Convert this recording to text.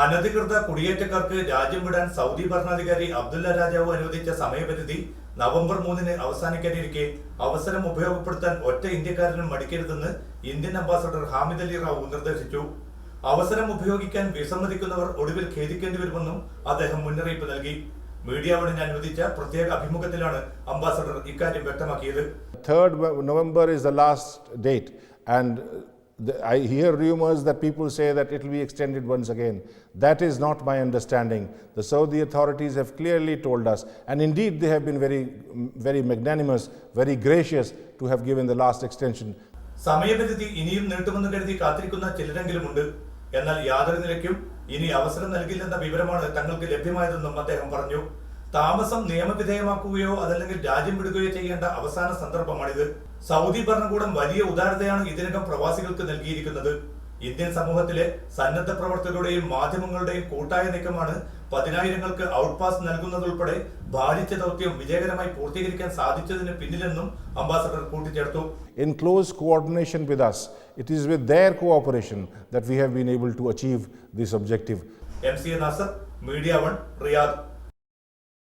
അനധികൃത കുടിയേറ്റക്കാർക്ക് രാജ്യം വിടാൻ സൗദി ഭരണാധികാരി അബ്ദുല്ല രാജാവ് അനുവദിച്ച സമയപരിധി നവംബർ 3-ന് അവസാനിക്കാനിരിക്കെ അവസരം ഉപയോഗപ്പെടുത്താൻ ഒറ്റ ഇന്ത്യക്കാരനും മടിക്കരുതെന്ന് ഇന്ത്യൻ അംബാസഡർ ഹാമിദ് അലി റാവു നിർദ്ദേശിച്ചു. അവസരം ഉപയോഗിക്കാൻ വിസമ്മതിക്കുന്നവർ ഒടുവിൽ ഖേദിക്കേണ്ടി വരുമെന്നും അദ്ദേഹം മുന്നറിയിപ്പ് നൽകി. മീഡിയ വണിന് അനുവദിച്ച പ്രത്യേക അഭിമുഖത്തിലാണ് അംബാസഡർ ഇക്കാര്യം വ്യക്തമാക്കിയത്. 3rd November is the last date and I hear rumors that people say that it will be extended once again. That is not my understanding. The Saudi authorities have clearly told us, and indeed they have been very magnanimous, very gracious to have given the last extension. സമയപരിധി ഇനിയും നീട്ടുമെന്ന് കരുതി കാത്തിരിക്കുന്ന ചിലരെങ്കിലുമുണ്ട്. എന്നാൽ യാതൊരു നിലയ്ക്കും ഇനി അവസരം നൽകില്ലെന്ന വിവരമാണ് തങ്ങൾക്ക് ലഭ്യമായതെന്നും അദ്ദേഹം പറഞ്ഞു. താമസം നിയമവിധേയമാക്കുകയോ അതല്ലെങ്കിൽ രാജ്യം വിടുകയോ ചെയ്യേണ്ട അവസാന സന്ദർഭമാണിത്. സൗദി ഭരണകൂടം വലിയ ഉദാരതയാണ് ഇതിനകം പ്രവാസികൾക്ക് നൽകിയിരിക്കുന്നത്. ഇന്ത്യൻ സമൂഹത്തിലെ സന്നദ്ധ പ്രവർത്തകരുടെയും മാധ്യമങ്ങളുടെയും കൂട്ടായ നീക്കമാണ് പതിനായിരങ്ങൾക്ക് ഔട്ട് പാസ് നൽകുന്നതുൾപ്പെടെ ഭാരിച്ച ദൗത്യം വിജയകരമായി പൂർത്തീകരിക്കാൻ സാധിച്ചതിന് പിന്നിലെന്നും അംബാസഡർ കൂട്ടിച്ചേർത്തു. In close coordination with us, it is with their cooperation that we have been able to achieve this objective. MC Nasser, Media One, Riyadh.